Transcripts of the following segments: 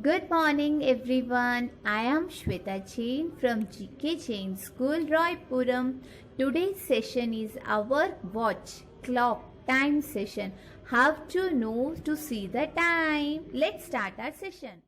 Good morning, everyone. I am Shweta Jain from GK Jain School, Roypuram. Today's session is our watch clock time session. How to know to see the time? Let's start our session.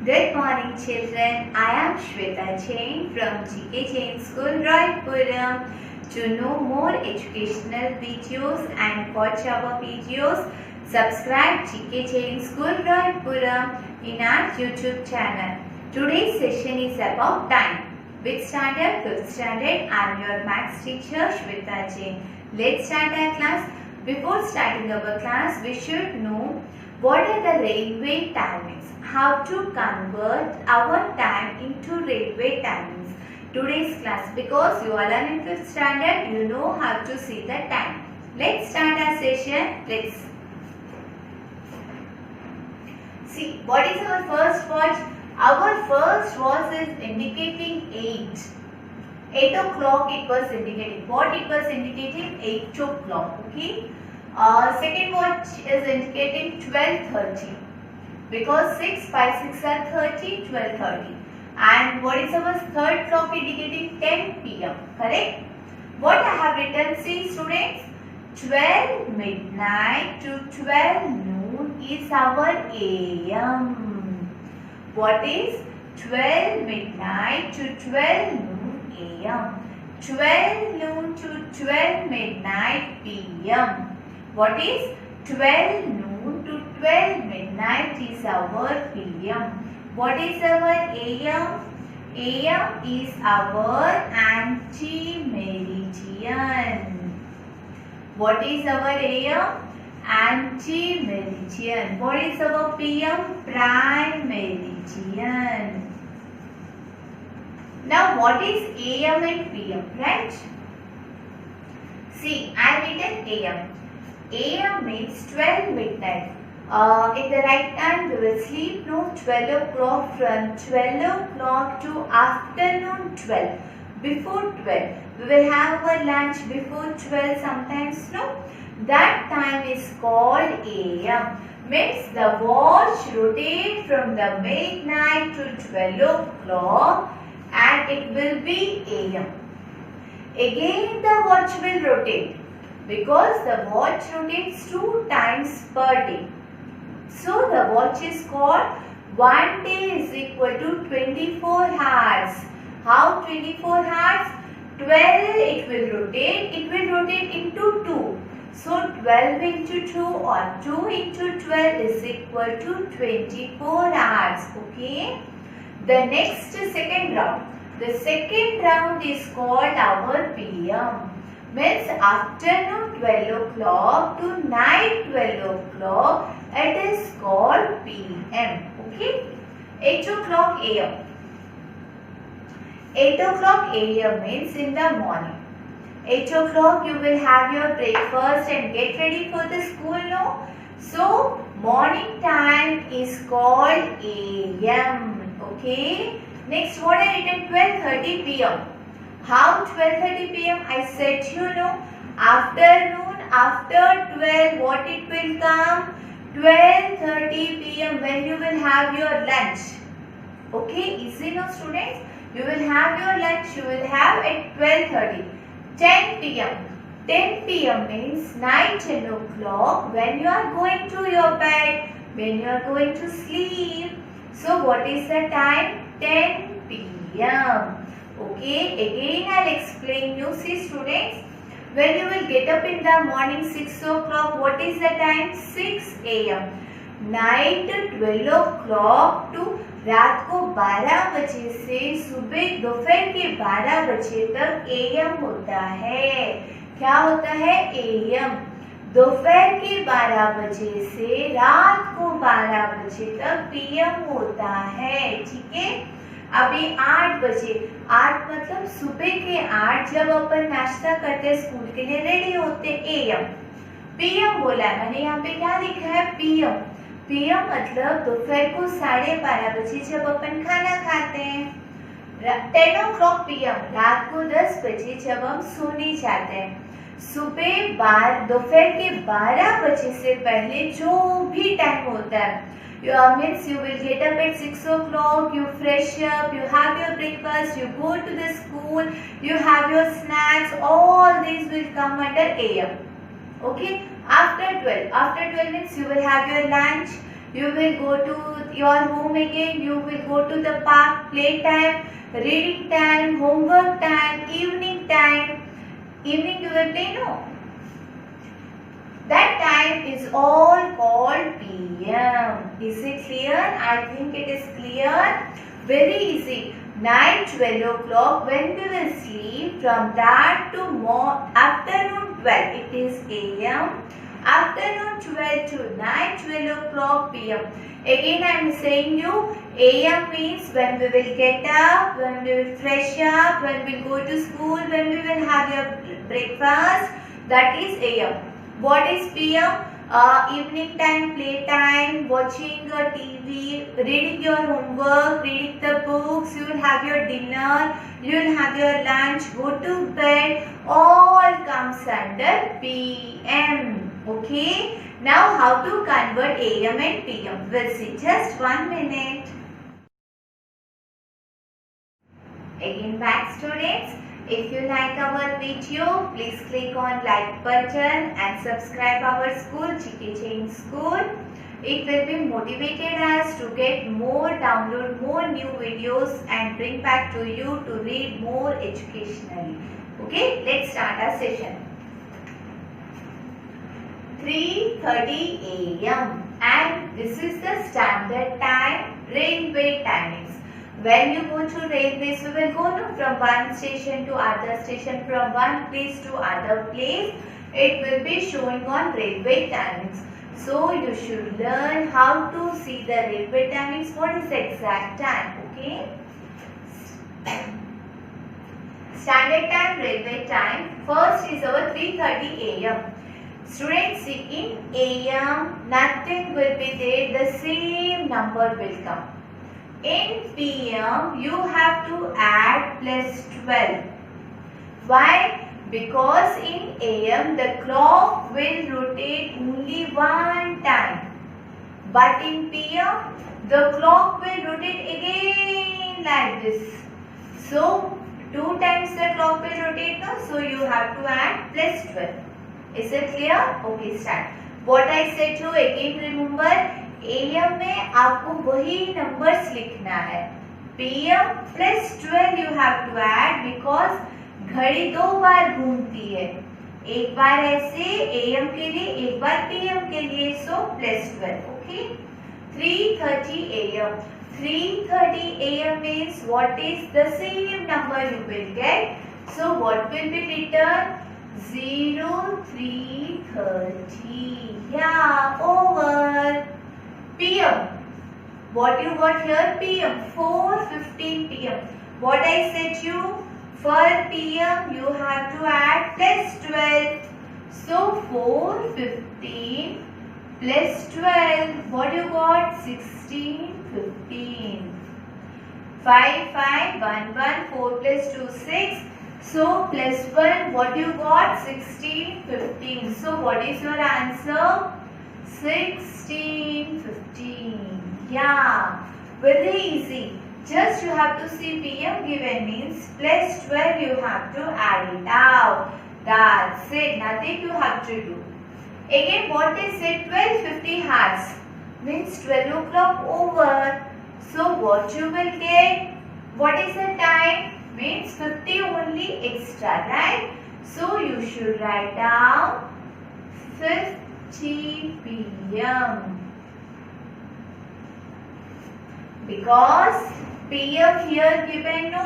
Good morning, children. I am Shweta Jain from GK Jain School, Roypuram. To know more educational videos and watch our videos, subscribe GK Jain School, Roypuram in our YouTube channel. Today's session is about time. Which standard? 5th standard. I am your maths teacher, Shweta Jain. Let's start our class. Before starting our class, we should know what are the railway timings, how to convert our time into railway timings. Today's class, because you are in 5th standard, you know how to see the time. Let's start our session. Let's see what is our first watch. Our first watch is indicating 8. 8 o'clock it was indicating. What it was indicating? 8 o'clock. Okay. Second watch is indicating 12:30 because 6 by 6 are 30, 12:30. And what is our third clock indicating? 10 p.m. Correct? What I have written, see students, 12 midnight to 12 noon is our AM. What is 12 midnight to 12 noon AM? 12 noon to 12 midnight PM. What is 12 noon to 12 midnight is our PM. What is our AM? AM is our anti-meridian. What is our AM? Anti-meridian. What is our PM? Prime meridian. Now what is AM and PM, right? See, I have written AM. AM means 12 midnight. In the right time we will sleep, no, 12 o'clock, from 12 o'clock to afternoon 12. Before 12, we will have our lunch before 12 sometimes, no. That time is called AM. Means the watch rotates from the midnight to 12 o'clock and it will be AM. Again the watch will rotate because the watch rotates 2 times per day. So the watch is called 1 day is equal to 24 hours. How 24 hours? 12 it will rotate. It will rotate into 2. So 12 into 2 or 2 into 12 is equal to 24 hours. Okay. The next second round. The second round is called our PM. Means afternoon 12 o'clock to night 12 o'clock, it is called PM. Okay. 8 o'clock AM. 8 o'clock AM means in the morning. 8 o'clock you will have your breakfast and get ready for the school, no? So morning time is called AM. Okay. Next, what I written? 12:30 PM. How 12:30 PM? I said you know, afternoon after 12, what it will come? 12:30 PM when you will have your lunch. Okay, easy no students? You will have your lunch, you will have at 12:30. 10 PM. 10 PM means night 10 o'clock when you are going to your bed, when you are going to sleep. So what is the time? 10 PM. Okay, again I'll explain you. See students, when you will get up in the morning 6 o'clock, what is the time? 6 AM. Night 12 o'clock to रात को 12 बजे से सुबह दोपहर के 12 बजे तक AM होता है. क्या होता है? AM. दोपहर के 12 बजे से रात को 12 बजे तक PM होता है. ठीक है. अभी 8 बजे, 8 मतलब सुबह के 8 जब अपन नाश्ता करते स्कूल के लिए रेडी होते AM. पीएम बोला है, मैंने यहाँ पे क्या लिखा है पीएम। पीएम मतलब दोपहर को 12:30 बजे जब अपन खाना खाते हैं। 10 o'clock PM रात को 10 बजे जब हम सोने जाते हैं। सुबह दोपहर के 12 बजे से पहले जो भी टाइम होता है, means you will get up at 6 o'clock, you fresh up, you have your breakfast, you go to the school, you have your snacks, all these will come under AM. Okay, after 12 means you will have your lunch, you will go to your home again, you will go to the park, play time, reading time, homework time, evening time. Evening you will play, no? That time is all called PM. Is it clear? I think it is clear. Very easy. Night 12 o'clock when we will sleep, from that to afternoon 12 it is AM. Afternoon 12 to night 12 o'clock PM. Again I am saying you, AM means when we will get up, when we will fresh up, when we will go to school, when we will have your breakfast, that is AM. What is PM? Evening time, play time, watching TV, reading your homework, reading the books, you will have your dinner, you will have your lunch, go to bed, all comes under PM. Okay. Now how to convert AM and PM? We'll see. Just 1 minute. Again back students. If you like our video, please click on like button and subscribe our school, GK Chain School. It will be motivated us to get more, download more new videos and bring back to you to read more educationally. Okay, let's start our session. 3:30 AM and this is the standard time, railway timings. When you go to railways, we will go from one station to other station, from one place to other place. It will be showing on railway timings. So you should learn how to see the railway timings. What is the exact time? Okay. Standard time, railway time. First is our 3:30 AM. Students, see, in AM nothing will be there. The same number will come. In PM, you have to add plus 12. Why? Because in AM, the clock will rotate only one time. But in PM, the clock will rotate again like this. So, 2 times the clock will rotate now. So, you have to add plus 12. Is it clear? Okay, start. What I said to again remember. AM में आपको वही numbers लिखना है. PM plus 12 you have to add because घड़ी 2 बार घूमती है. एक बार ऐसे AM के लिए, एक बार PM के लिए. So plus 12. Okay. 3:30 AM. 3:30 AM means what is the same number you will get. So what will be written? 03:30. Yeah, over. PM. What you got here? PM. 4:15 PM. What I said you? For PM you have to add plus 12. So 4:15 plus 12. What you got? 16:15. 5, 5, 1, 1, 4 plus 2, 6. So plus 1, what you got? 16:15. So what is your answer? 16:15. Yeah, very easy. Just you have to see PM given means plus 12 you have to add it out. That's it. Nothing you have to do. Again, what is it? 12:50 hours means 12 o'clock over. So what you will get? What is the time? Means 50 only extra, right? So you should write down 50 PM. Because PM here given no,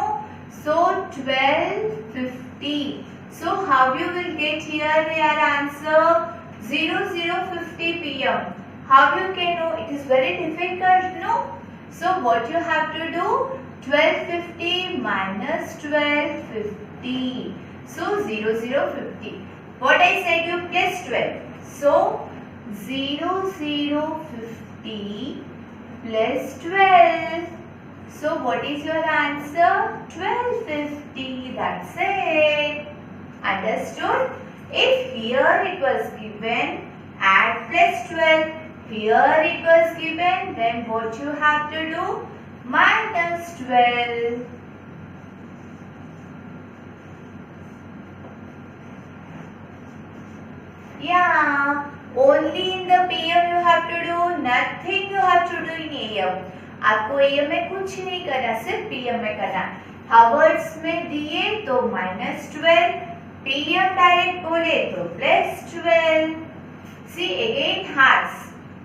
so 12:50. So how you will get here your answer? 00:50 PM. How you can know? It is very difficult, no? So what you have to do? 12:50 minus 12:50. So 00:50. What I said you plus 12. So 0, 0, 50 plus 12. So what is your answer? 1250. That's it. Understood? If here it was given add plus 12, here it was given, then what you have to do? Minus 12. Yeah, only in the PM you have to do, nothing you have to do in AM. आपको AM में कुछ नहीं करना, सिर्फ PM में करना. हावर्ड्स में दिए तो -12, PM डायरेक्ट बोले तो +12. See again hearts.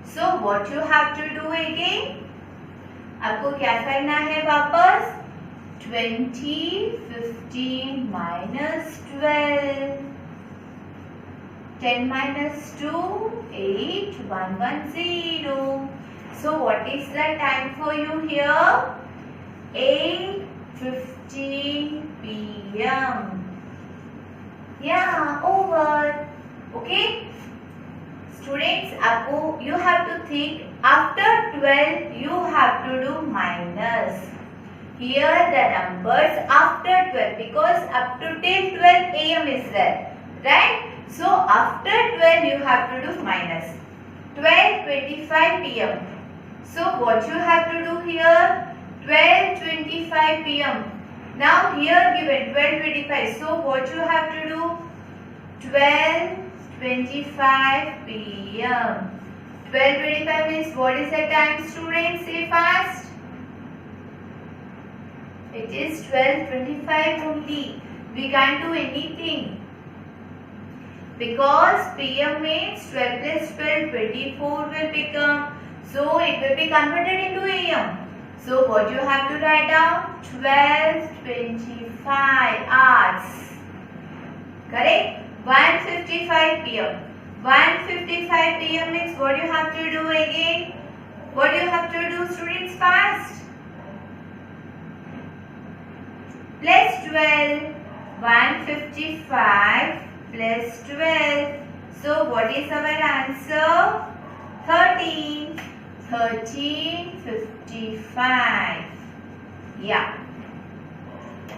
So what you have to do again? आपको क्या करना है वापस? 20, 15 -12. 10 minus 2, 8, 1, 1, 0. So what is the time for you here? 8:15 PM. Yeah, over. Okay? Students, you have to think after 12 you have to do minus. Here the numbers after 12 because up to till 12 AM is there. Right? So after 12 you have to do minus. 12:25 PM. So what you have to do here? 12:25 PM. Now here given 12:25. So what you have to do? 12:25 PM. 12:25 means what is the time, students? Say fast. It is 12:25 only. We can't do anything. Because PM means 12 plus 12, 24 will become. So it will be converted into AM. So what you have to write down? 12:25 hours. Correct? 1:55 PM. 1:55 PM means what you have to do again? What you have to do, students, fast? Plus 12. 1:55 plus 12. So what is our answer? 13. 13:55. Yeah.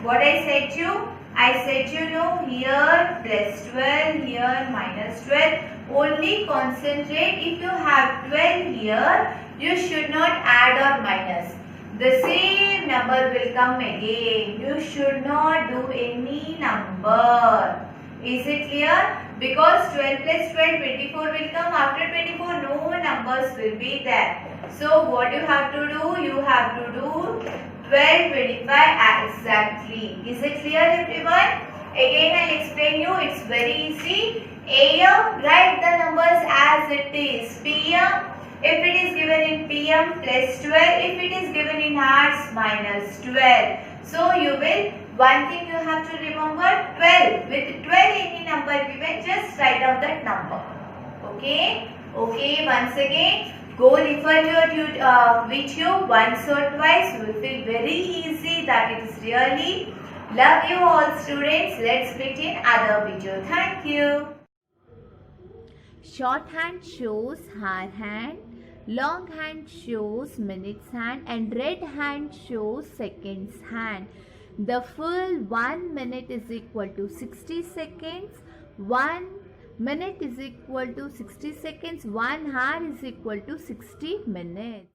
What I said you? I said you know here plus 12, here minus 12. Only concentrate if you have 12 here, you should not add or minus. The same number will come again. You should not do any number. Is it clear? Because 12 plus 12, 24 will come. After 24, no numbers will be there. So what you have to do? You have to do 12:25 exactly. Is it clear, everyone? Again, I'll explain you. It's very easy. AM, write the numbers as it is. PM, if it is given in PM plus 12, if it is given in hours minus 12. So you will, one thing you have to remember, 12. With 12 any number given, just write down that number. Okay? Okay, once again, go refer your video once or twice. You will feel very easy that it is really. Love you all, students. Let's meet in other video. Thank you. Short hand shows hour hand, long hand shows minutes hand, and red hand shows seconds hand. The full 1 minute is equal to 60 seconds. 1 minute is equal to 60 seconds. 1 hour is equal to 60 minutes.